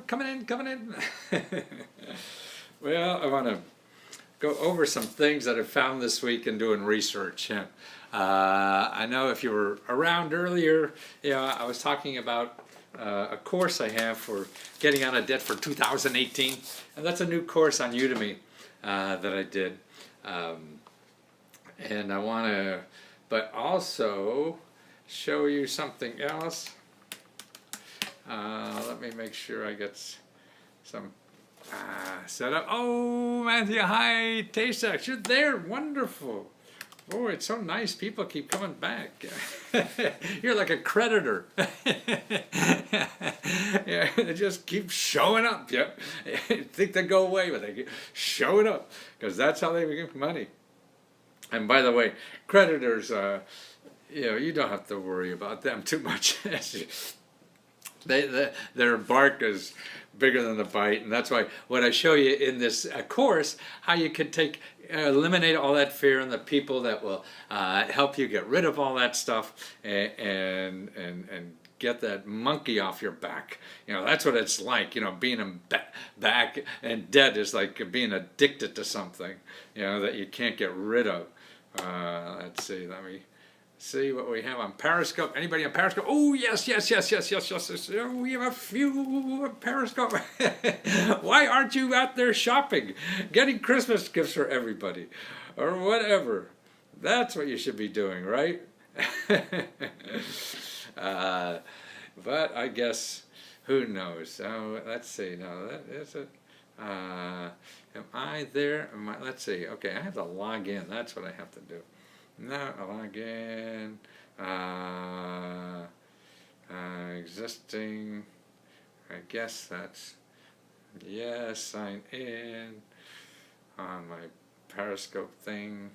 coming in, coming in. Well, I want to go over some things that I found this week in doing research. I know if you were around earlier, I was talking about a course I have for getting out of debt for 2018, and that's a new course on Udemy that I did. And I want to, but also show you something else. Let me make sure I get some set up. Oh, Matthew, hi, Tay-Sex, you're there, wonderful. Boy, it's so nice. People keep coming back. You're like a creditor. Yeah, they just keep showing up. Yep. You think they go away, but they keep showing up because that's how they make money. And by the way, creditors, you don't have to worry about them too much. Their bark is bigger than the bite, and that's why what I show you in this course, how you can eliminate all that fear and the people that will help you get rid of all that stuff and get that monkey off your back. That's what it's like. Being back and dead is like being addicted to something, that you can't get rid of. Let's see. Let me see what we have on Periscope. Anybody on Periscope? Oh, yes. Oh, we have a few on Periscope. Why aren't you out there shopping, getting Christmas gifts for everybody, or whatever? That's what you should be doing, right? But I guess, who knows? So let's see. No, that is it. Am I there? Let's see. Okay, I have to log in. That's what I have to do. No, log in. Existing. I guess that's yes. Sign in on my Periscope thing.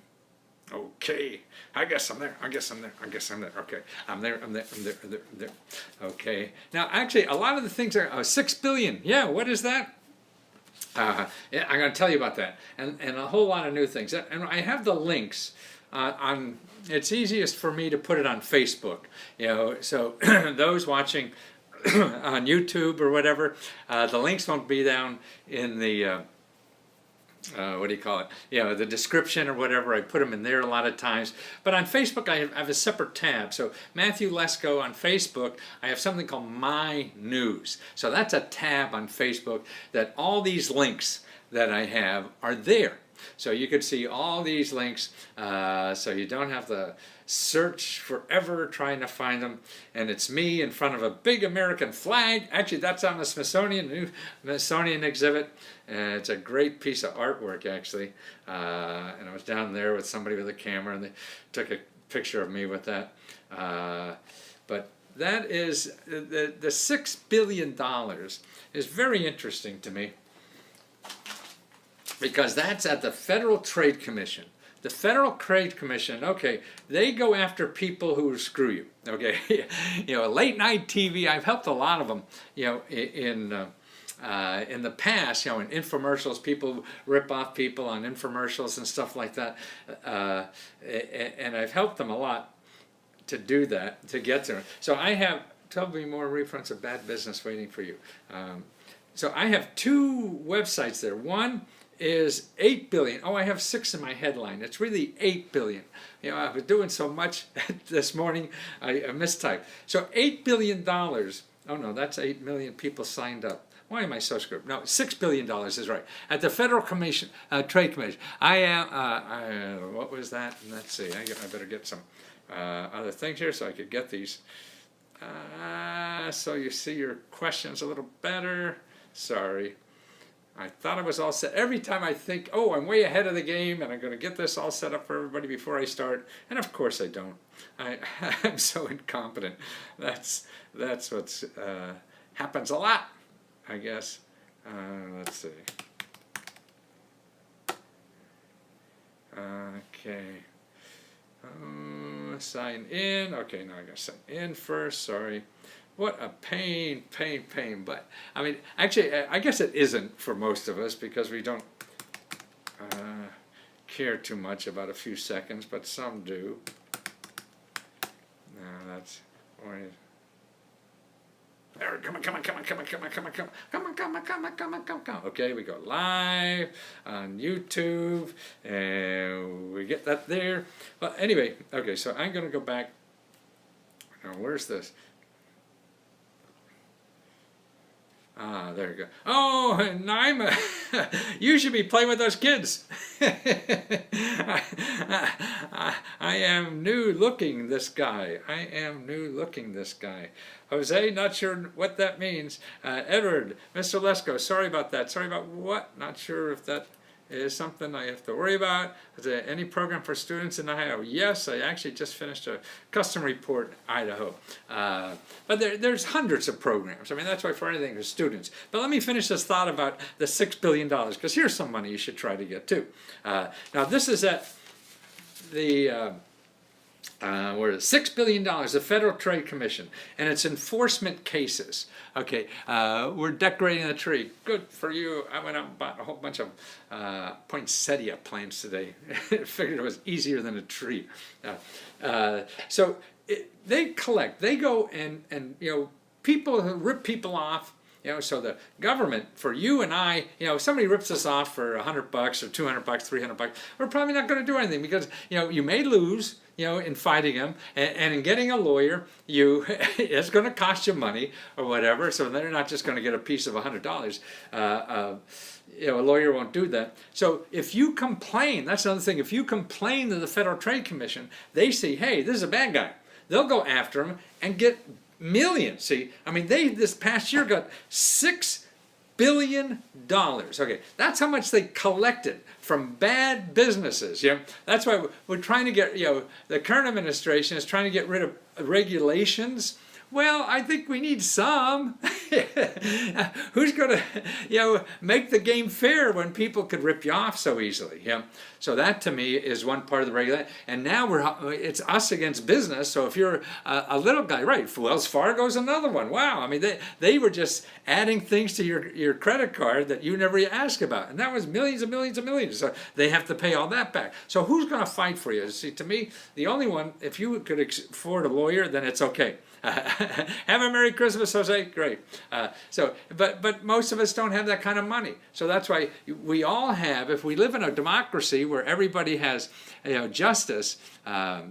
Okay, I guess I'm there. Okay, I'm there. Okay. Now, actually, a lot of the things are 6 billion. Yeah, what is that? Yeah, I'm going to tell you about that, and a whole lot of new things. And I have the links on. It's easiest for me to put it on Facebook. So those watching on YouTube or whatever, the links won't be down in the. What do you call it? The description or whatever. I put them in there a lot of times. But on Facebook, I have a separate tab. So Matthew Lesko on Facebook, I have something called My News. So that's a tab on Facebook that all these links that I have are there. So you could see all these links, so you don't have to search forever trying to find them. And it's me in front of a big American flag. Actually, that's on the new Smithsonian exhibit. It's a great piece of artwork, actually. And I was down there with somebody with a camera, and they took a picture of me with that. But that is, the $6 billion is very interesting to me, because that's at the Federal Trade Commission. The Federal Trade Commission, okay, they go after people who screw you, okay? Late night TV, I've helped a lot of them, in the past, in infomercials, people rip off people on infomercials and stuff like that. And I've helped them a lot to do that, to get to it. So I have, tell me more refunds of bad business waiting for you. So I have two websites there. One is 8 billion. Oh, I have 6 in my headline. It's really 8 billion. I was doing so much this morning, I mistyped. So $8 billion. Oh no, that's 8 million people signed up. Why am I so screwed? No, $6 billion is right. At the Federal Commission, Trade Commission. I am, what was that? Let's see, I better get some other things here so I could get these. So you see your questions a little better. Sorry. I thought I was all set. Every time I think, oh, I'm way ahead of the game and I'm going to get this all set up for everybody before I start, and of course I don't. I'm so incompetent. That's what's happens a lot, I guess. Let's see. Okay. Sign in. Okay, now I got to sign in first. Sorry. What a pain. But, I mean, actually, I guess it isn't for most of us because we don't care too much about a few seconds, but some do. No, that's... Come on, come on, come on, come on, come on, come on, come on, come on, come on, come on, come on, come on, come on. Okay, we go live on YouTube, and we get that there. Well, anyway, okay, so I'm going to go back. Now, where's this? Ah, there you go. Oh, Naima, you should be playing with those kids. I am new looking this guy. I am new looking this guy. Jose, not sure what that means. Edward, Mr. Lesko, sorry about that. Sorry about what? Not sure if that is something I have to worry about. Is there any program for students in Ohio? Yes, I actually just finished a custom report, Idaho. But there's hundreds of programs. I mean, that's why for anything for students. But let me finish this thought about the $6 billion, because here's some money you should try to get too. Now this is at the where is $6 billion, the Federal Trade Commission, and it's enforcement cases. Okay, we're decorating the tree. Good for you. I went out and bought a whole bunch of poinsettia plants today. Figured it was easier than a tree. So they collect. They go and you know, people who rip people off. You know, so the government, for you and I, you know, if somebody rips us off for $100 or $200, $300, we're probably not going to do anything because, you know, you may lose, you know, in fighting them, and in getting a lawyer, it's going to cost you money or whatever. So they're not just going to get a piece of $100. You know, a lawyer won't do that. So if you complain, that's another thing. If you complain to the Federal Trade Commission, they see, hey, this is a bad guy. They'll go after him and get millions. See, I mean, they this past year got $6 billion. Okay, that's how much they collected from bad businesses. You know, that's why we're trying to get, you know, the current administration is trying to get rid of regulations. Well, I think we need some. Who's going to, you know, make the game fair when people could rip you off so easily? You know? So that to me is one part of the regulation. And now it's us against business. So if you're a little guy, right? Wells Fargo's another one. Wow. I mean, they were just adding things to your credit card that you never asked about, and that was millions and millions and millions. So they have to pay all that back. So who's going to fight for you? See, to me, the only one, if you could afford a lawyer, then it's okay. Have a Merry Christmas, Jose. Great. But most of us don't have that kind of money. So that's why we all have, if we live in a democracy where everybody has, you know, justice, I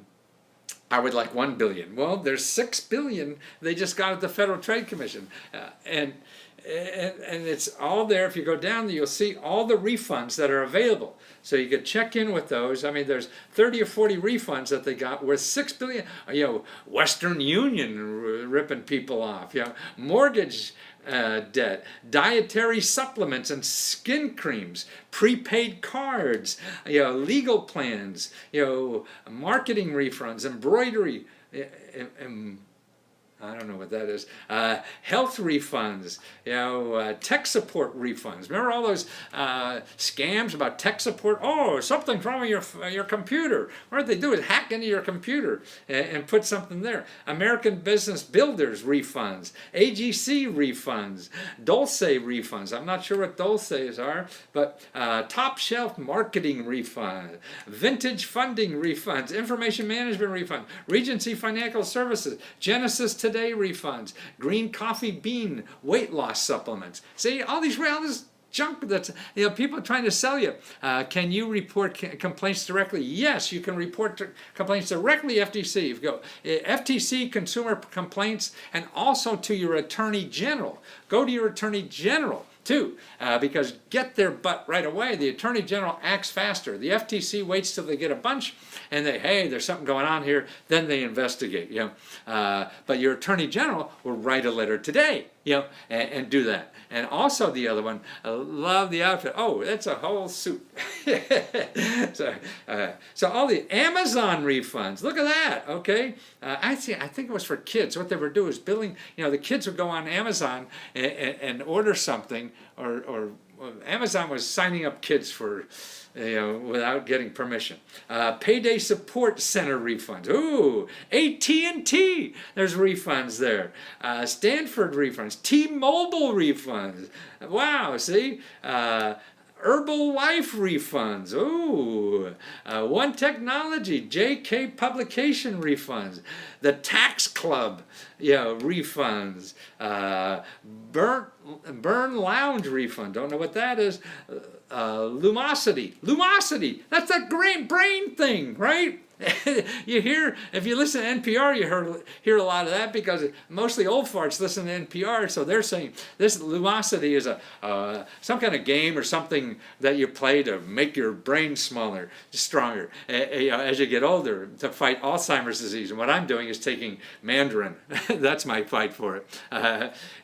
would like 1 billion. Well, there's 6 billion they just got at the Federal Trade Commission. And it's all there. If you go down there, you'll see all the refunds that are available. So you could check in with those. I mean, there's 30 or 40 refunds that they got worth $6 billion. You know, Western Union ripping people off. You know, mortgage debt, dietary supplements and skin creams, prepaid cards, you know, legal plans, you know, marketing refunds, embroidery, I don't know what that is. Health refunds, you know, tech support refunds. Remember all those scams about tech support? Oh, something's wrong with your computer. What they do is hack into your computer and put something there. American Business Builders refunds, AGC refunds, Dulce refunds. I'm not sure what Dulces are, but top shelf marketing refund, vintage funding refunds, information management refund, Regency Financial Services, Genesis Today refunds, green coffee bean weight loss supplements. See, all this junk that's, you know, people trying to sell you. Can you report complaints directly? Yes, you can report complaints directly to FTC. You go FTC consumer complaints, and also to your attorney general. Go to your attorney general too, because get their butt right away. The attorney general acts faster. The FTC waits till they get a bunch, and hey, there's something going on here. Then they investigate. You know, but your attorney general will write a letter today. You know, and do that. And also the other one, I love the outfit. Oh, it's a whole suit. So all the Amazon refunds. Look at that. Okay, I think it was for kids. What they were doing is billing. You know, the kids would go on Amazon and order something, or Amazon was signing up kids for, you know, without getting permission. Payday support center refunds. Ooh, AT&T. There's refunds there. Stanford refunds. T-Mobile refunds. Wow. See. Herbalife refunds. Ooh. One Technology, JK Publication refunds. The Tax Club, refunds. Burn Lounge refund. Don't know what that is. Lumosity. Lumosity. That's that great brain thing, right? You hear, if you listen to NPR, you hear a lot of that, because mostly old farts listen to NPR, so they're saying this Lumosity is some kind of game or something that you play to make your brain smaller, stronger, as you get older, to fight Alzheimer's disease. And what I'm doing is taking Mandarin. That's my fight for it.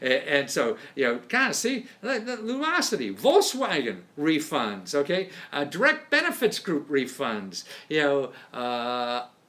And so, God, see, the Lumosity, Volkswagen refunds, okay? Direct Benefits Group refunds,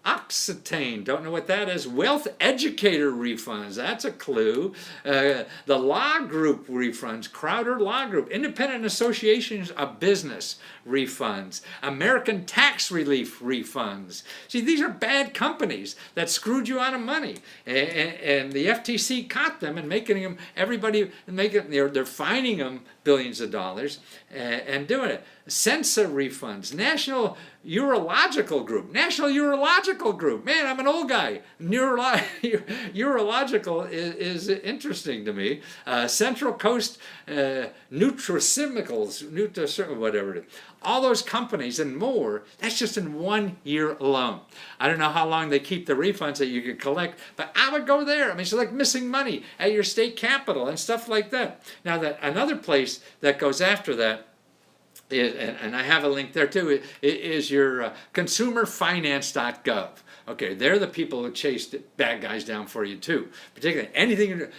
Occitane, don't know what that is. Wealth Educator refunds, that's a clue. The Law Group refunds, Crowder Law Group. Independent Associations of Business refunds. American Tax Relief refunds. See, these are bad companies that screwed you out of money. And the FTC caught them and making them, they're fining them billions of dollars and doing it. Censa refunds. National Urological Group. National Urological Group. Man, I'm an old guy. Urological is interesting to me. Central Coast Nutraceuticals, whatever it is. All those companies and more, that's just in 1 year alone. I don't know how long they keep the refunds that you can collect, but I would go there. I mean, it's like missing money at your state capitol and stuff like that. Now, another place that goes after that, and I have a link there too, is your consumerfinance.gov. Okay, they're the people who chase bad guys down for you too. Particularly anything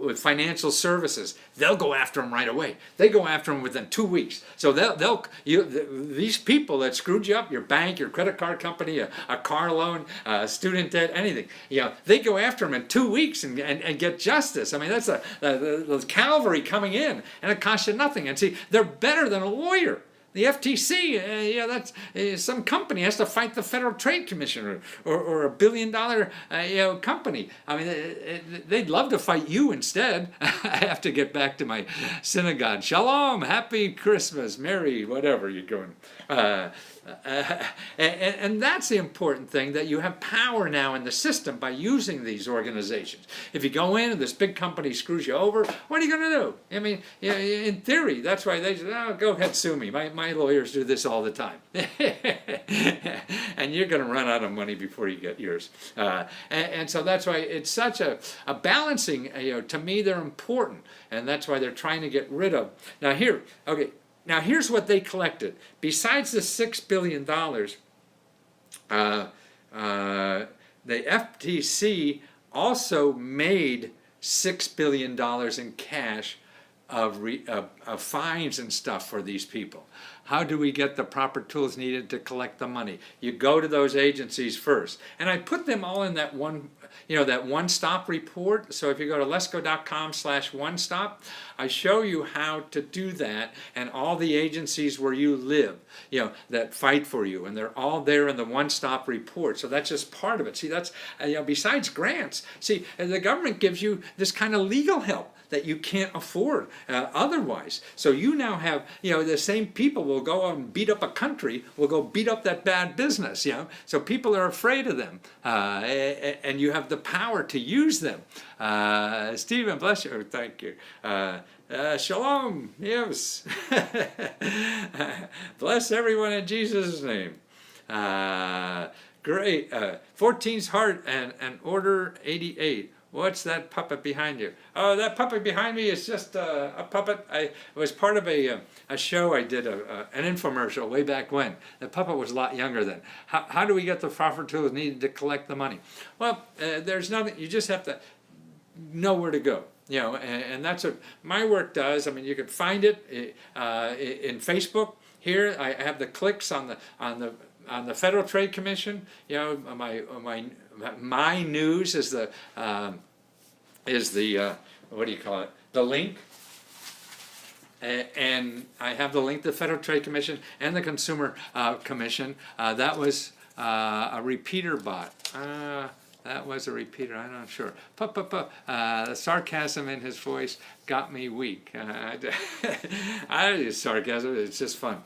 with financial services, they'll go after them right away. They go after them within 2 weeks. So these people that screwed you up, your bank, your credit card company, a car loan, student debt, anything, they go after them in 2 weeks and get justice. I mean, that's the cavalry coming in, and it costs you nothing. And see, they're better than a lawyer. The FTC, that's some company has to fight the Federal Trade Commission or $1 billion company. I mean, they'd love to fight you instead. I have to get back to my synagogue. Shalom, happy Christmas, Merry, whatever you're going. And that's the important thing, that you have power now in the system by using these organizations. If you go in and this big company screws you over, what are you going to do? I mean, in theory, that's why they say, oh, go ahead, sue me. My lawyers do this all the time. And you're going to run out of money before you get yours. And so that's why it's such a balancing, to me, they're important. And that's why they're trying to get rid of. Now here, okay. Now here's what they collected. Besides the $6 billion, the FTC also made $6 billion in cash of fines and stuff for these people. How do we get the proper tools needed to collect the money? You go to those agencies first. And I put them all in that that one-stop report. So if you go to lesko.com/one-stop, I show you how to do that, and all the agencies where you live, that fight for you, and they're all there in the one-stop report. So that's just part of it. See, that's, besides grants, see, the government gives you this kind of legal help that you can't afford otherwise. So you now have, the same people will go out and beat up a country, will go beat up that bad business, So people are afraid of them, and you have the power to use them. Stephen, bless you. Oh, thank you. Shalom, yes. Bless everyone in Jesus' name. Great. 14's heart and order 88. What's that puppet behind you? Oh, that puppet behind me is just a puppet. It was part of a show I did, an infomercial way back when. The puppet was a lot younger then. How do we get the proper tools needed to collect the money? Well, there's nothing. You just have to know where to go. And that's what my work does. I mean, you can find it in Facebook. Here, I have the clicks on the Federal Trade Commission. My news is the what do you call it? The link. And I have the link to the Federal Trade Commission and the Consumer Commission. That was a repeater bot. That was a repeater, I'm not sure. The sarcasm in his voice got me weak. I use sarcasm, it's just fun.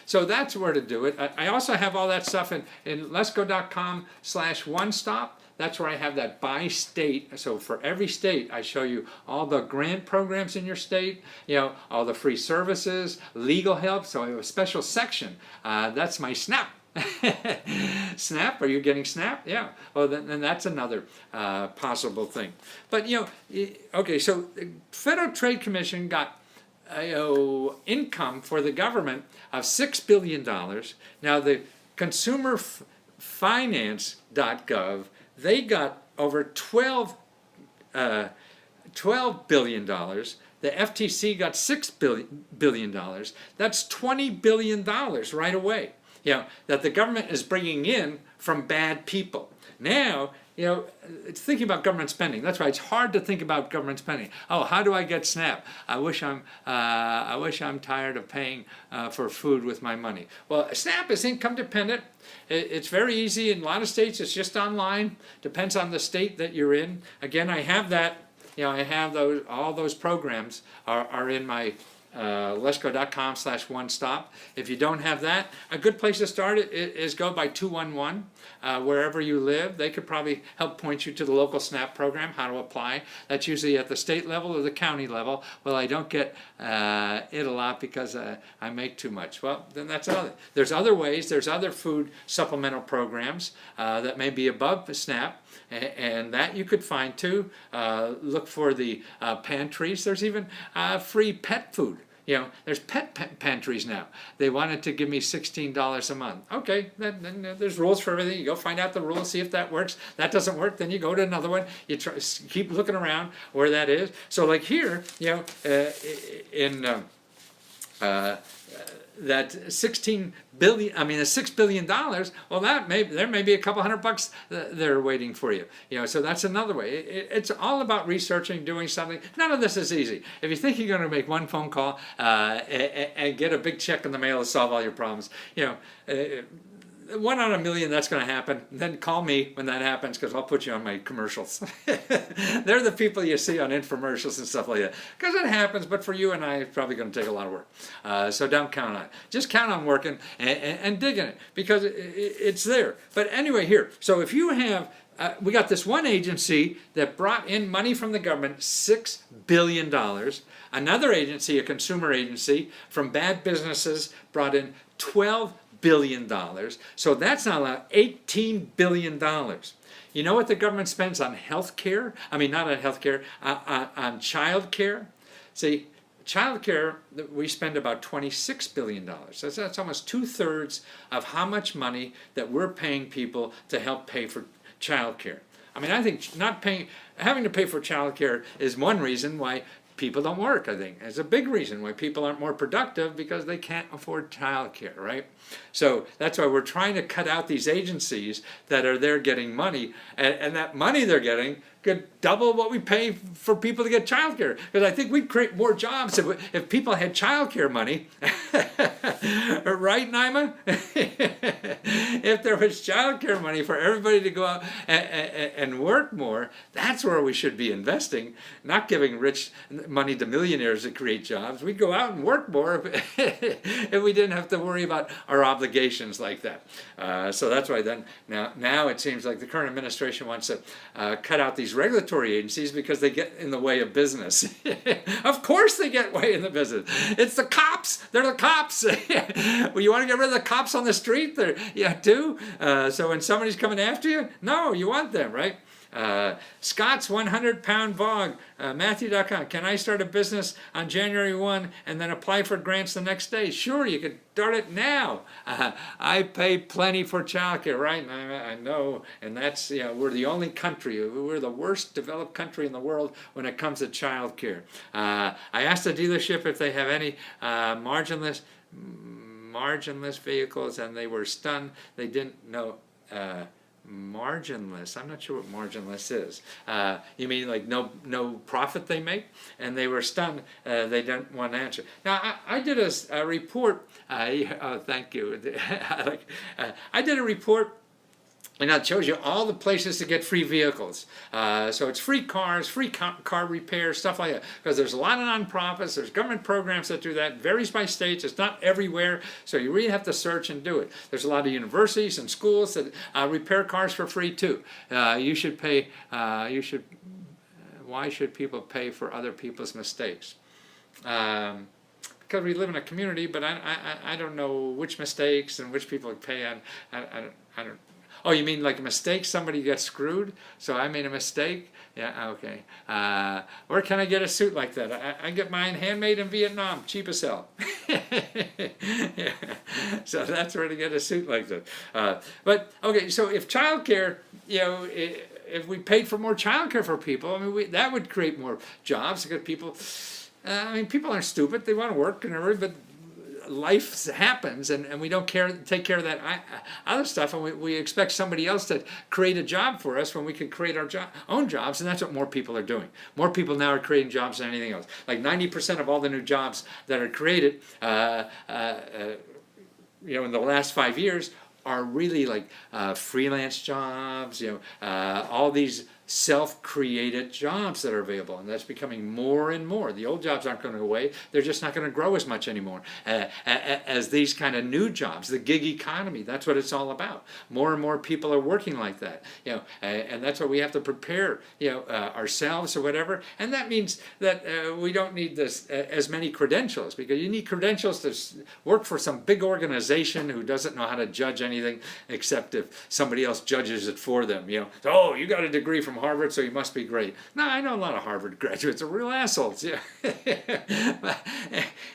So that's where to do it. I also have all that stuff in lesko.com/onestop. That's where I have that by state. So for every state, I show you all the grant programs in your state, you know, all the free services, legal help. So I have a special section. That's my SNAP. SNAP, are you getting SNAP? Yeah. Well, then that's another possible thing. But, you know, okay, so the Federal Trade Commission got income for the government of $6 billion. Now, the consumerfinance.gov, they got over $12 billion. The FTC got $6 billion. That's $20 billion right away, you know, that the government is bringing in from bad people. Now, you know, it's thinking about government spending. That's why it's hard to think about government spending. Oh, how do I get SNAP? I wish I'm tired of paying for food with my money. Well, SNAP is income dependent. It's very easy in a lot of states. It's just online. Depends on the state that you're in. Again, I have that. You know, I have those. All those programs are in my lesko.com/onestop. If you don't have that, a good place to start it is go by 211. Wherever you live, they could probably help point you to the local SNAP program, how to apply. That's usually at the state level or the county level. Well, I don't get it a lot because I make too much. Well, then that's another. There's other ways. There's other food supplemental programs that may be above the SNAP. And that you could find too. Look for the pantries. There's even free pet food. You know, there's pet pantries now. They wanted to give me $16 a month. Okay, then there's rules for everything. You go find out the rules, see if that works. That doesn't work, then you go to another one. You try, keep looking around where that is. So like here, you know, that $6 billion, well, there may be a couple $100 there waiting for you. You know, so that's another way. It's all about researching, doing something. None of this is easy. If you think you're going to make one phone call and get a big check in the mail to solve all your problems, you know, 1 out of a million that's going to happen. Then call me when that happens because I'll put you on my commercials. They're the people you see on infomercials and stuff like that. Because it happens, but for you and I, it's probably going to take a lot of work. So don't count on it. Just count on working and digging it because it's there. But anyway, here. So if you have, we got this one agency that brought in money from the government, $6 billion. Another agency, a consumer agency, from bad businesses brought in $12 billion. So that's not allowed, $18 billion. You know what the government spends on health care? I mean, not on health care, on child care. See, child care, we spend about $26 billion. So that's almost 2/3 of how much money that we're paying people to help pay for child care. I mean, I think having to pay for child care is one reason why people don't work, I think. It's a big reason why people aren't more productive because they can't afford child care, right? So that's why we're trying to cut out these agencies that are there getting money, and that money they're getting could double what we pay for people to get child care. Because I think we'd create more jobs if people had child care money. Right, Naima? If there was child care money for everybody to go out and work more, that's where we should be investing, not giving rich money to millionaires to create jobs. We'd go out and work more if we didn't have to worry about our obligations like that. So that's why then now it seems like the current administration wants to cut out these regulatory agencies because they get in the way of business. Of course they get way in the business. It's the cops. They're the cops. Well, you want to get rid of the cops on the street? Yeah, too. So when somebody's coming after you, no, you want them, right? Scott's 100-pound Vog, Matthew.com. Can I start a business on January 1 and then apply for grants the next day? Sure, you can start it now. I pay plenty for childcare, right? I know, and that's, you know, we're the only country, we're the worst developed country in the world when it comes to childcare. I asked the dealership if they have any marginless vehicles, and they were stunned. They didn't know. Marginless. I'm not sure what marginless is. You mean like no profit they make? And they were stunned. They didn't want to answer. Now I did a report. Oh, thank you. I did a report And it shows you all the places to get free vehicles. So it's free cars, free car repair, stuff like that. Because there's a lot of nonprofits, there's government programs that do that. It varies by states, it's not everywhere. So you really have to search and do it. There's a lot of universities and schools that repair cars for free too. You should pay, why should people pay for other people's mistakes? Because we live in a community, but I don't know which mistakes and which people pay on. I don't. Oh, you mean like a mistake? Somebody gets screwed? So I made a mistake? Yeah, okay. Where can I get a suit like that? I get mine handmade in Vietnam, cheap as hell. Yeah. So that's where to get a suit like that. But, okay, so if childcare, if we paid for more childcare for people, I mean, that would create more jobs because people, people aren't stupid. They want to work and everything, but life happens, and we don't take care of that other stuff, and we expect somebody else to create a job for us when we can create our own jobs, and that's what more people are doing. More people now are creating jobs than anything else. Like 90% of all the new jobs that are created, in the last 5 years are really like freelance jobs, all these self-created jobs that are available, and that's becoming more and more. The old jobs aren't going to go away. They're just not going to grow as much anymore as these kind of new jobs. The gig economy, that's what it's all about. More and more people are working like that, and that's what we have to prepare, ourselves or whatever. And that means that we don't need this as many credentials, because you need credentials to work for some big organization who doesn't know how to judge anything except if somebody else judges it for them. Oh, you got a degree from Harvard, so you must be great. No, I know a lot of Harvard graduates are real assholes. Yeah,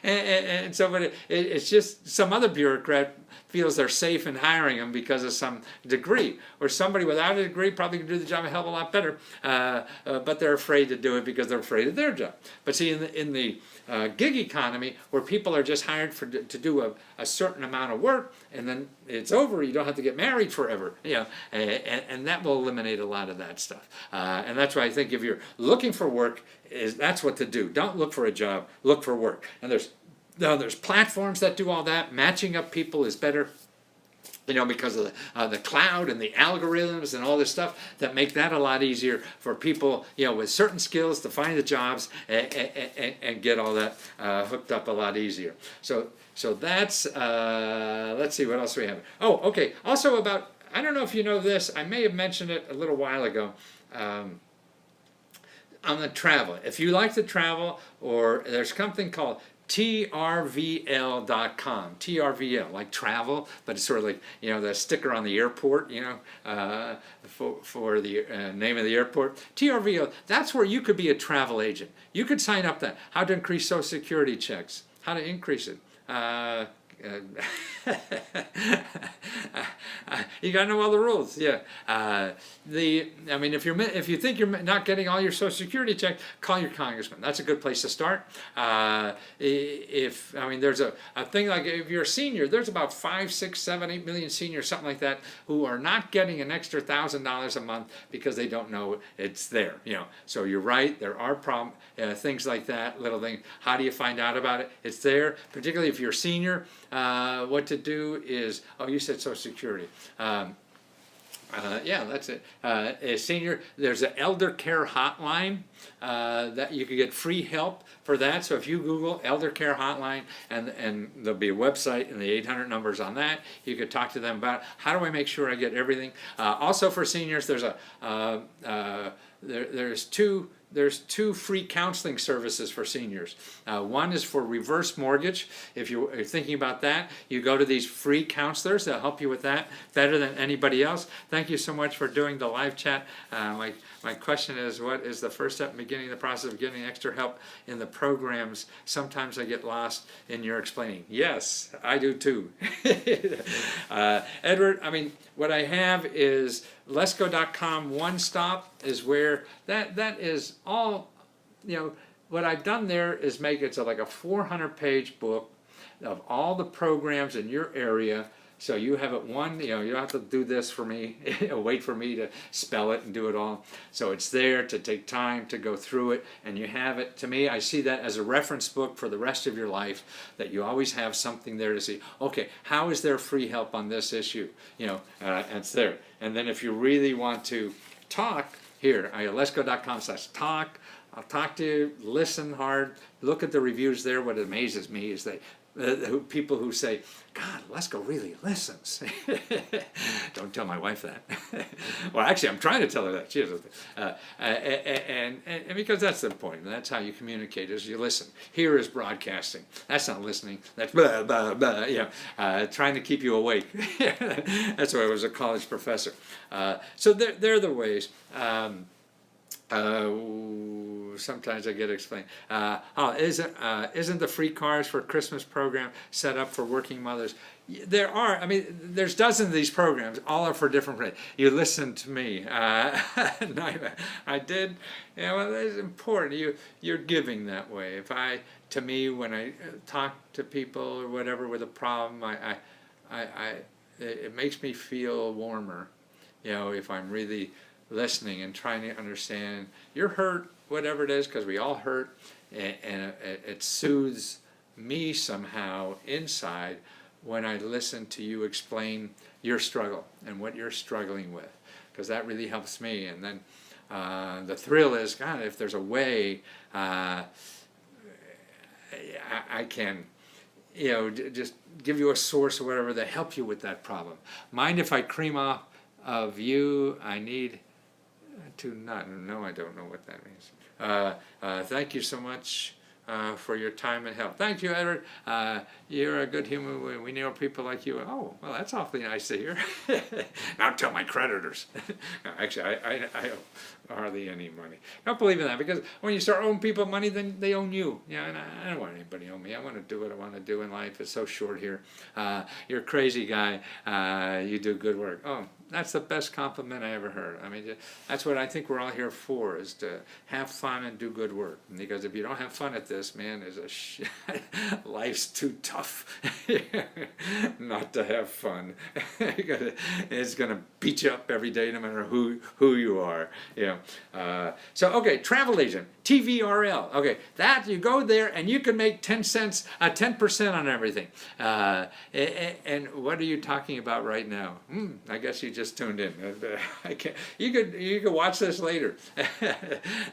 and so, but it's just some other bureaucrat feels they're safe in hiring them because of some degree, or somebody without a degree probably can do the job a hell of a lot better, but they're afraid to do it because they're afraid of their job. But see, in the gig economy, where people are just hired to do a certain amount of work, and then it's over, you don't have to get married forever, and that will eliminate a lot of that stuff. And that's why I think if you're looking for work, that's what to do. Don't look for a job, look for work. And there's platforms that do all that. Matching up people is better, because of the cloud and the algorithms and all this stuff that make that a lot easier for people, with certain skills to find the jobs and get all that hooked up a lot easier. So that's, let's see, what else we have. Oh, okay. Also about, I don't know if you know this, I may have mentioned it a little while ago, on the travel. If you like to travel, or there's something called TRVL.com. TRVL, like travel, but it's sort of like, the sticker on the airport, for the name of the airport. TRVL, that's where you could be a travel agent. You could sign up that, how to increase Social Security checks, how to increase it. You gotta know all the rules, yeah. If you think you're not getting all your Social Security check, call your congressman. That's a good place to start. There's a thing like, if you're a senior, there's about 5, 6, 7, 8 million seniors, something like that, who are not getting an extra $1,000 a month because they don't know it's there. So you're right, there are things like that, little things. How do you find out about it? It's there, particularly if you're a senior. What to do is, you said Social Security. Yeah, that's it. A senior, there's an elder care hotline that you can get free help for that. So if you Google elder care hotline, and there'll be a website and the 800 numbers on that, you could talk to them about how do I make sure I get everything. Also for seniors, there's there's two free counseling services for seniors. One is for reverse mortgage. If you're thinking about that, you go to these free counselors. They'll help you with that better than anybody else. Thank you so much for doing the live chat. My question is, what is the first step in beginning the process of getting extra help in the programs? Sometimes I get lost in your explaining. Yes, I do too. Edward, what I have is Lesko.com One Stop is where that is all, what I've done there is make it so like a 400-page book of all the programs in your area So you have it one, you don't have to do this for me, wait for me to spell it and do it all. So it's there to take time to go through it, and you have it. To me, I see that as a reference book for the rest of your life, that you always have something there to see, okay, how is there free help on this issue? It's there. And then if you really want to talk, here, lesko.com/talk. I'll talk to you, listen hard, look at the reviews there. What amazes me is people who say, God, Lesko really listens. Don't tell my wife that. Well, actually, I'm trying to tell her that. She doesn't. And because that's the point. That's how you communicate, is you listen. Here is broadcasting. That's not listening. That's blah, blah, blah, trying to keep you awake. That's why I was a college professor. So they're the ways. Sometimes I get explained. Isn't the free cars for Christmas program set up for working mothers? There are. I mean, there's dozens of these programs. All are for different reasons. You listen to me. I did. Well, it's important. You're giving that way. To me, when I talk to people or whatever with a problem, it makes me feel warmer. If I'm really listening and trying to understand your hurt, whatever it is, because we all hurt, and it soothes me somehow inside when I listen to you explain your struggle and what you're struggling with, because that really helps me. And then the thrill is, God, if there's a way I can just give you a source or whatever to help you with that problem. Mind if I cream off of you? I need to not. No, I don't know what that means. Thank you so much for your time and help. Thank you, Edward. You're a good human. We know people like you. Oh, well, that's awfully nice to hear. Now tell my creditors. No, actually, I owe hardly any money. Don't believe in that, because when you start owing people money, then they own you. And I don't want anybody to owe me. I want to do what I want to do in life. It's so short here. You're a crazy guy. You do good work. Oh, that's the best compliment I ever heard. I mean, that's what I think we're all here for, is to have fun and do good work. Because if you don't have fun at this, man, life's too tough not to have fun. It's going to beat you up every day, no matter who you are. So, okay, travel agent, TVRL. Okay, that you go there and you can make 10% on everything. And what are you talking about right now? I guess you just tuned in. I can't. You could watch this later.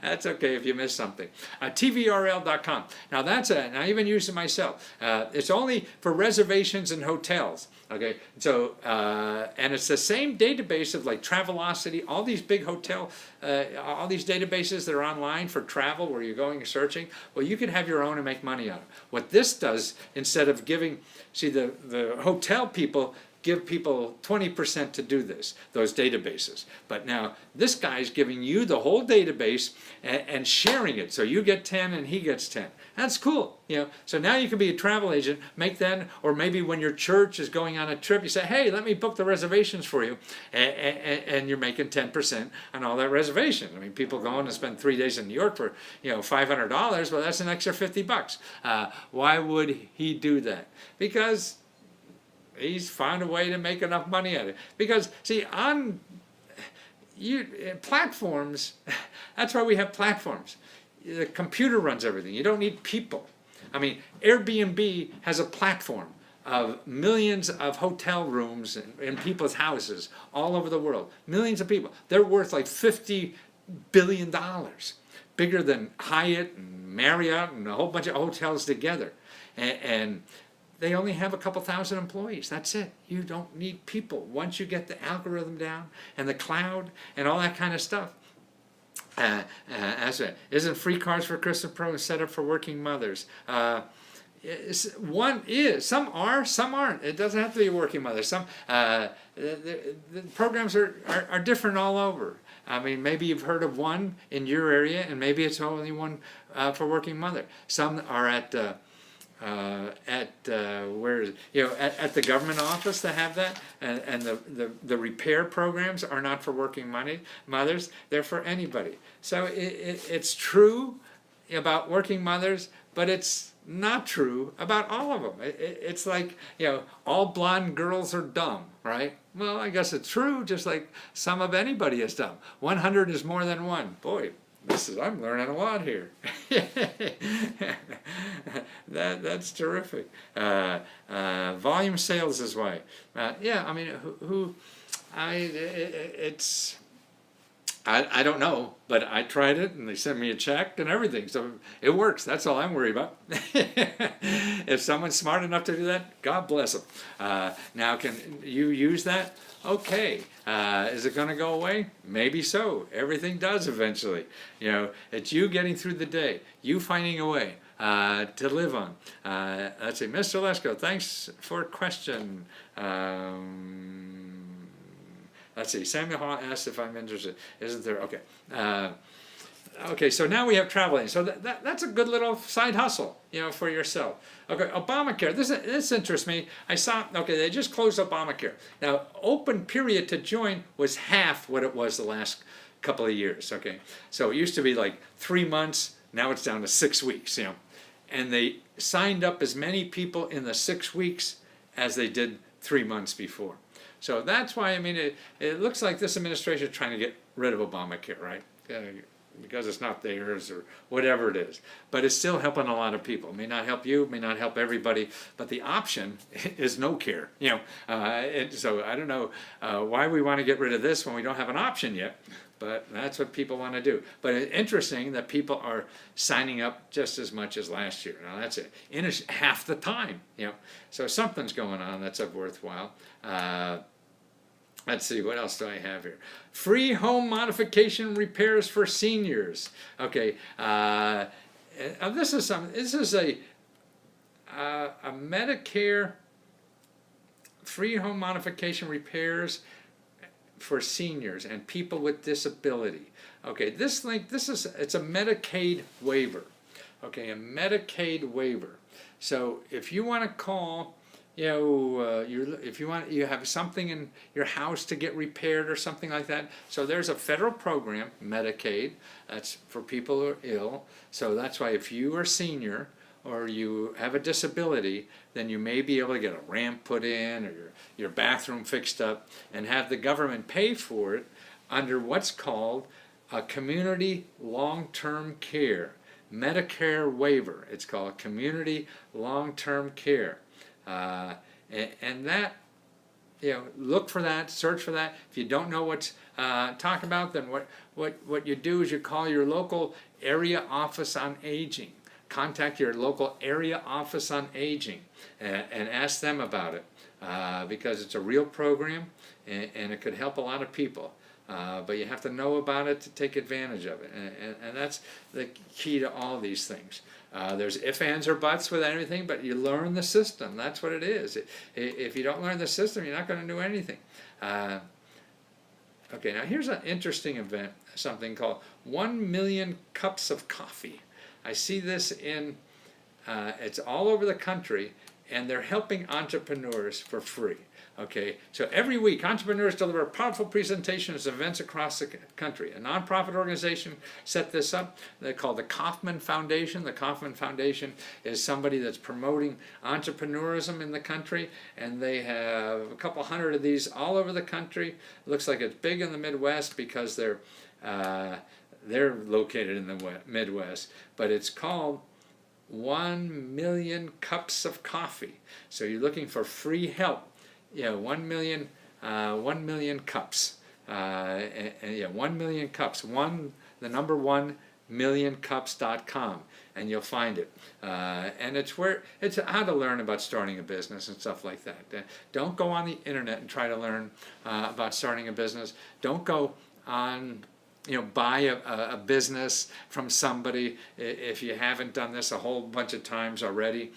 That's okay if you missed something. TVRL.com. Now and I even use it myself. It's only for reservations and hotels. Okay, so and it's the same database of like Travelocity, all these big hotel, all these databases that are online for travel where you're going and searching. Well, you can have your own and make money on it. What this does, instead of giving, see, the hotel people give people 20% to do this, those databases. But now this guy's giving you the whole database and sharing it. So you get 10 and he gets 10. That's cool. So now you can be a travel agent, make that, or maybe when your church is going on a trip, you say, hey, let me book the reservations for you. And you're making 10% on all that reservation. I mean, people going to spend 3 days in New York for, $500. Well, that's an extra $50. Why would he do that? Because he's found a way to make enough money at it. Because, see, on platforms, that's why we have platforms. The computer runs everything. You don't need people. I mean, Airbnb has a platform of millions of hotel rooms in people's houses all over the world. Millions of people. They're worth like $50 billion. Bigger than Hyatt and Marriott and a whole bunch of hotels together. And they only have a couple thousand employees. That's it. You don't need people. Once you get the algorithm down and the cloud and all that kind of stuff. Isn't free cars for Christmas program set up for working mothers? One is. Some are, some aren't. It doesn't have to be a working mother. Some the programs are different all over. I mean, maybe you've heard of one in your area, and maybe it's only one for working mother. Some are at where is it? At the government office to have that, and the repair programs are not for working mothers; they're for anybody. So it's true about working mothers, but it's not true about all of them. It's like, all blonde girls are dumb, right? Well, I guess it's true, just like some of anybody is dumb. 100 is more than one. Boy, I'm learning a lot here. That's terrific. Volume sales is why. Yeah, I mean, I don't know, but I tried it and they sent me a check and everything, so it works. That's all I'm worried about. If someone's smart enough to do that, God bless them. Now, can you use that? Okay. Is it going to go away? Maybe so. Everything does eventually. It's you getting through the day, you finding a way to live on. Let's see, Mr. Lesko, thanks for a question. Let's see, Samuel Hall asked if I'm interested. Isn't there? Okay. Okay, so now we have traveling. So that's a good little side hustle, for yourself. Okay, Obamacare. This interests me. I saw, okay, they just closed Obamacare. Now, open period to join was half what it was the last couple of years, okay? So it used to be like 3 months. Now it's down to 6 weeks, And they signed up as many people in the 6 weeks as they did 3 months before. So that's why, I mean, it looks like this administration is trying to get rid of Obamacare, right? Because it's not theirs or whatever it is. But it's still helping a lot of people. It may not help you, it may not help everybody, but the option is no care. So I don't know why we want to get rid of this when we don't have an option yet, but that's what people want to do. But it's interesting that people are signing up just as much as last year. Now that's it, in half the time. So something's going on that's worthwhile. Let's see, what else do I have here? Free home modification repairs for seniors. Okay, this is a Medicare free home modification repairs for seniors and people with disability. Okay, it's a Medicaid waiver. Okay, a Medicaid waiver. So if you want to call, if you have something in your house to get repaired or something like that. So there's a federal program, Medicaid, that's for people who are ill. So that's why if you are a senior or you have a disability, then you may be able to get a ramp put in or your bathroom fixed up and have the government pay for it under what's called a community long-term care. Medicare waiver. It's called community long-term care. And that, look for that, search for that. If you don't know what's talking about, then what you do is you call your local area office on aging. Contact your local area office on aging and ask them about it because it's a real program and it could help a lot of people. But you have to know about it to take advantage of it, and that's the key to all these things. There's ifs, ands, or buts with anything, but you learn the system. That's what it is. If you don't learn the system, you're not going to do anything. Okay, now here's an interesting event, something called 1 million cups of coffee. I see this it's all over the country, and they're helping entrepreneurs for free. Okay, so every week entrepreneurs deliver powerful presentations at events across the country. A nonprofit organization set this up. They're called the Kauffman Foundation. The Kauffman Foundation is somebody that's promoting entrepreneurism in the country, and they have a couple hundred of these all over the country. It looks like it's big in the Midwest because they're located in the Midwest, but it's called 1 million cups of coffee. So you're looking for free help. 1 million cups. 1 million cups. The number 1 millioncups.com, and you'll find it. And it's how to learn about starting a business and stuff like that. Don't go on the internet and try to learn about starting a business. Don't go on, buy a business from somebody if you haven't done this a whole bunch of times already.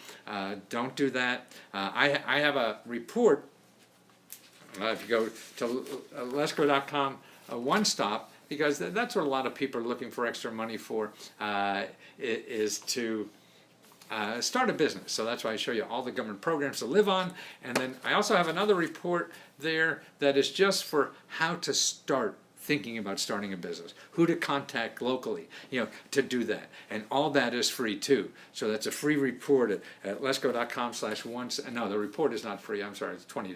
Don't do that. I have a report. If you go to Lesko.com, one stop, because that's what a lot of people are looking for extra money for, is to start a business. So that's why I show you all the government programs to live on. And then I also have another report there that is just for how to start thinking about starting a business, who to contact locally, to do that. And all that is free too. So that's a free report at lesko.com/one. No, the report is not free. I'm sorry, it's $20.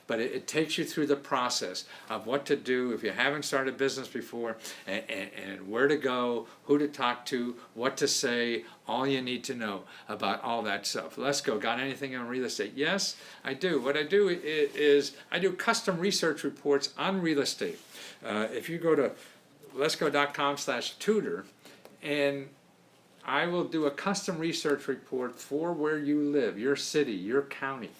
But it takes you through the process of what to do if you haven't started a business before, and where to go, who to talk to, what to say, all you need to know about all that stuff. Lesko, got anything on real estate? Yes, I do. What I do is I do custom research reports on real estate. If you go to lesko.com/tutor, and I will do a custom research report for where you live, your city, your county,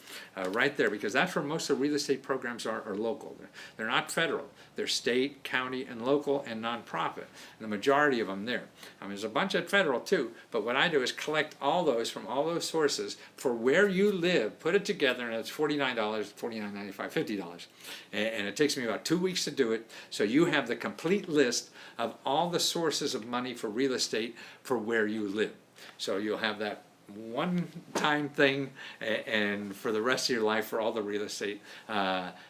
right there, because that's where most of the real estate programs are local. They're not federal. They're state, county, and local, and nonprofit. And the majority of them there. I mean, there's a bunch at federal too, but what I do is collect all those from all those sources for where you live, put it together, and it's $49, $49.95, $50. And it takes me about 2 weeks to do it, so you have the complete list of all the sources of money for real estate for where you live. So you'll have that one-time thing, and for the rest of your life for all the real estate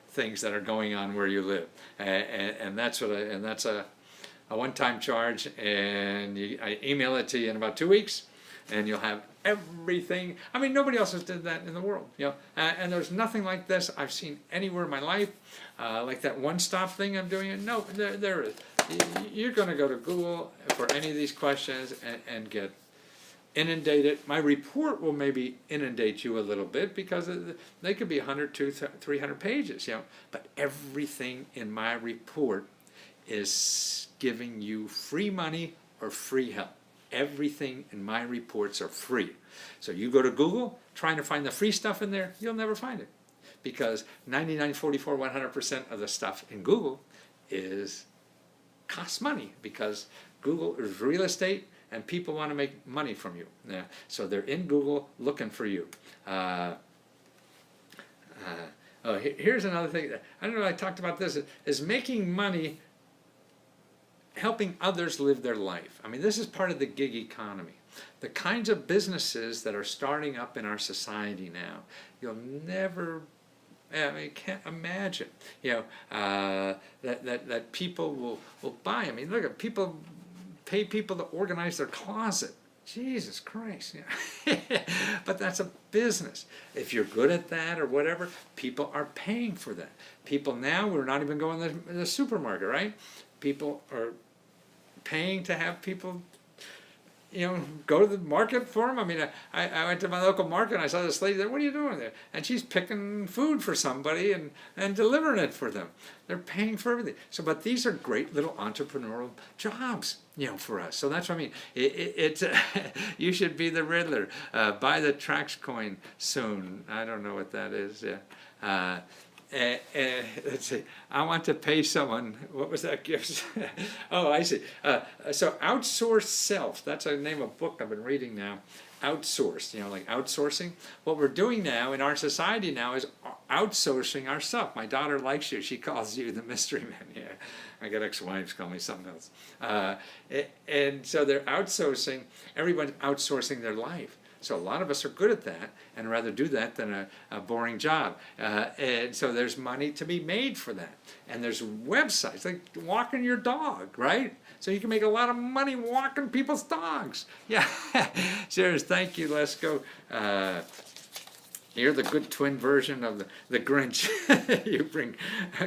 things that are going on where you live. And that's a one-time charge, and I email it to you in about 2 weeks, and you'll have everything. I mean, nobody else has did that in the world, and there's nothing like this I've seen anywhere in my life, like that one-stop thing I'm doing. No, there is. You're going to go to Google for any of these questions and get inundated. My report will maybe inundate you a little bit because they could be 100, 200, 300 pages, but everything in my report is giving you free money or free help. Everything in my reports are free. So you go to Google trying to find the free stuff in there, you'll never find it, because 99, 44, 100% of the stuff in Google costs money, because Google is real estate and people want to make money from you. So they're in Google looking for you. Here's another thing. I don't know, I talked about this, is making money helping others live their life. I mean, this is part of the gig economy. The kinds of businesses that are starting up in our society now, you'll never, I mean, can't imagine, that people will buy. I mean, look at people, pay people to organize their closet. Jesus Christ. But that's a business. If you're good at that or whatever, people are paying for that. People now, we're not even going to the supermarket, right? People are paying to have people, go to the market for them. I mean, I went to my local market and I saw this lady there. What are you doing there? And she's picking food for somebody and delivering it for them. They're paying for everything. So, but these are great little entrepreneurial jobs, for us. So that's what I mean. It's you should be the Riddler. Buy the Trax coin soon. I don't know what that is. Yeah. Let's see. I want to pay someone. What was that gift? Oh, I see. So outsource self. That's the name of a book I've been reading now. Outsource. Like outsourcing. What we're doing now in our society now is outsourcing ourselves. My daughter likes you. She calls you the mystery man. Yeah, I got ex-wives call me something else. And so they're outsourcing. Everyone's outsourcing their life. So a lot of us are good at that and rather do that than a boring job. And so there's money to be made for that. And there's websites like walking your dog, right? So you can make a lot of money walking people's dogs. Yeah, cheers. Thank you, Lesko. You're the good twin version of the Grinch. You bring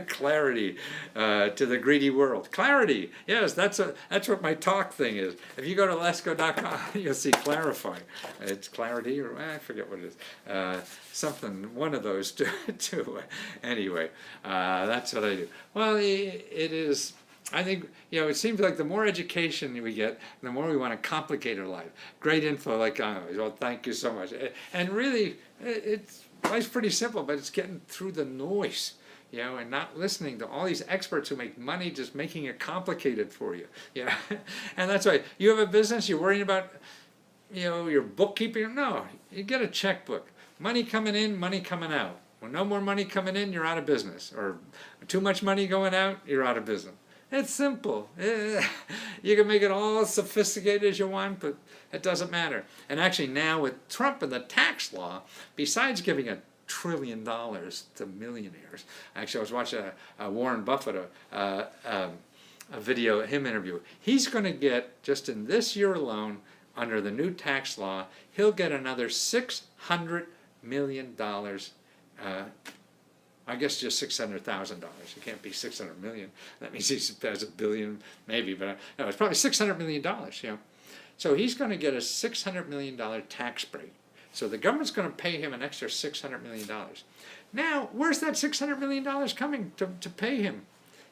clarity to the greedy world. Clarity, yes, that's what my talk thing is. If you go to lesko.com, you'll see clarify. It's clarity, or I forget what it is. Something, one of those two. Anyway, that's what I do. Well, it is. I think, it seems like the more education we get, the more we want to complicate our life. Great info, like, well, thank you so much. And really, life's pretty simple, but it's getting through the noise, and not listening to all these experts who make money just making it complicated for you. And that's why you have a business, you're worrying about, your bookkeeping. No, you get a checkbook. Money coming in, money coming out. When no more money coming in, you're out of business. Or too much money going out, you're out of business. It's simple. You can make it all as sophisticated as you want, but it doesn't matter. And actually now with Trump and the tax law, besides giving a trillion to millionaires. Actually, I was watching a Warren Buffett a video, him interview. He's going to get, just in this year alone, under the new tax law, he'll get another $600 million. I guess just $600,000. It can't be 600 million. That means he has a billion, maybe, but no, it's probably $600 million. You know, so he's going to get a $600 million tax break. So the government's going to pay him an extra $600 million. Now, where's that $600 million coming to pay him?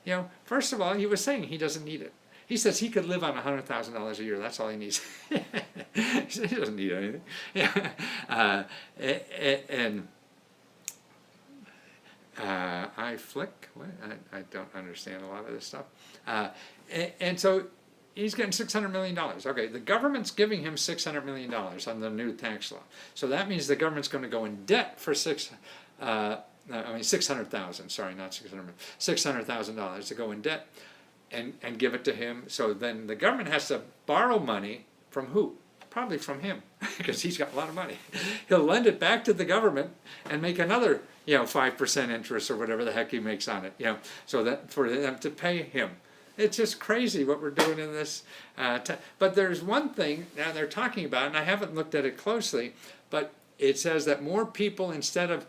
You know, first of all, he was saying he doesn't need it. He says he could live on $100,000 a year. That's all he needs. He said he doesn't need anything. Yeah. I flick. What? I don't understand a lot of this stuff. And so he's getting $600 million. Okay, the government's giving him $600 million on the new tax law. So that means the government's going to go in debt for $600,000. Sorry, not 600 million. $600,000 to go in debt and give it to him. So then the government has to borrow money from who? Probably from him, because he's got a lot of money. He'll lend it back to the government and make another, 5% interest or whatever the heck he makes on it. So that for them to pay him. It's just crazy what we're doing in this. But there's one thing now they're talking about, and I haven't looked at it closely, but it says that more people, instead of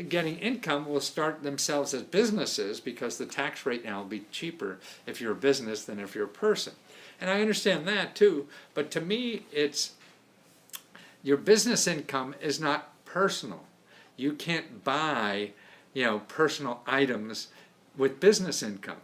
getting income, will start themselves as businesses, because the tax rate now will be cheaper if you're a business than if you're a person. And I understand that too, but to me, it's your business income is not personal. You can't buy, personal items with business income.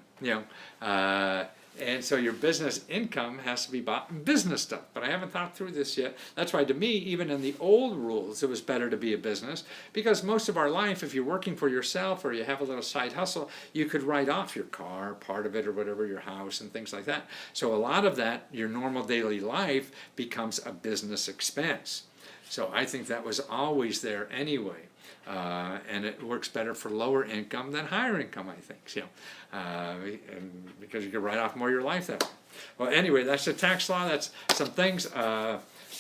And so your business income has to be bought in business stuff. But I haven't thought through this yet. That's why, to me, even in the old rules, it was better to be a business. Because most of our life, if you're working for yourself or you have a little side hustle, you could write off your car, part of it or whatever, your house and things like that. So a lot of that, your normal daily life, becomes a business expense. So I think that was always there anyway. And it works better for lower income than higher income, I think. And because you can write off more of your life that way. Well, anyway, that's the tax law. That's some things.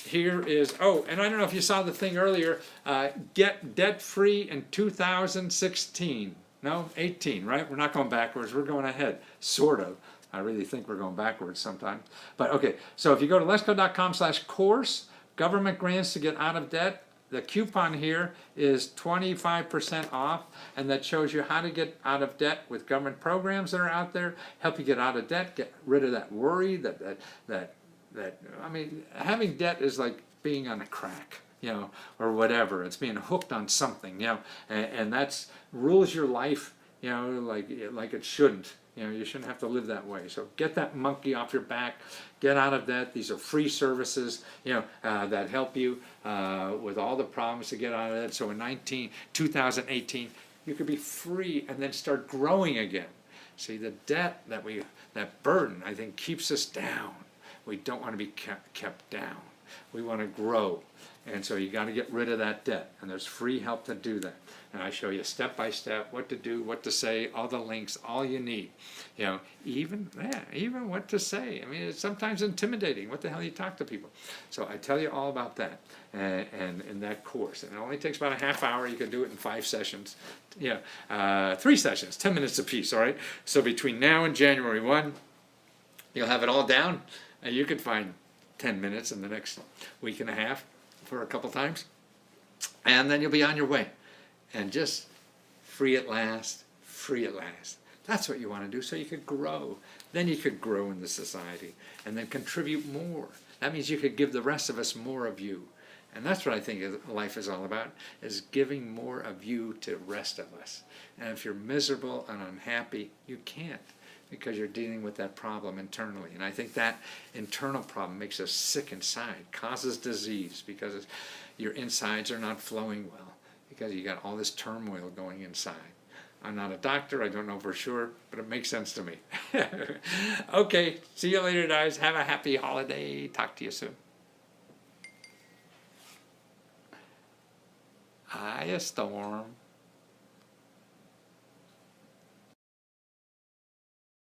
Here is, and I don't know if you saw the thing earlier, get debt-free in 2016. No, 18, right? We're not going backwards. We're going ahead, sort of. I really think we're going backwards sometimes. But okay, so if you go to lesko.com/course, government grants to get out of debt, the coupon here is 25% off, and that shows you how to get out of debt with government programs that are out there, help you get out of debt, get rid of that worry, I mean, having debt is like being on a crack, or whatever. It's being hooked on something, and that's rules your life, like it shouldn't. You shouldn't have to live that way. So get that monkey off your back. Get out of that. These are free services, that help you with all the problems to get out of that. So in 2018, you could be free and then start growing again. See, the debt that burden, I think, keeps us down. We don't want to be kept down. We want to grow. And so you got to get rid of that debt. And there's free help to do that. And I show you step by step what to do, what to say, all the links, all you need. Even what to say. I mean, it's sometimes intimidating. What the hell you talk to people? So I tell you all about that and in that course. And it only takes about a half hour. You can do it in 5 sessions. 3 sessions, 10 minutes apiece, all right? So between now and January 1, you'll have it all down. And you can find 10 minutes in the next week and a half for a couple times. And then you'll be on your way. And just free at last, free at last. That's what you want to do, so you could grow. Then you could grow in the society and then contribute more. That means you could give the rest of us more of you. And that's what I think life is all about, is giving more of you to the rest of us. And if you're miserable and unhappy, you can't, because you're dealing with that problem internally. And I think that internal problem makes us sick inside, causes disease, because your insides are not flowing well, because you got all this turmoil going inside. I'm not a doctor, I don't know for sure, but it makes sense to me. Okay, see you later, guys. Have a happy holiday. Talk to you soon. Hiya, Storm.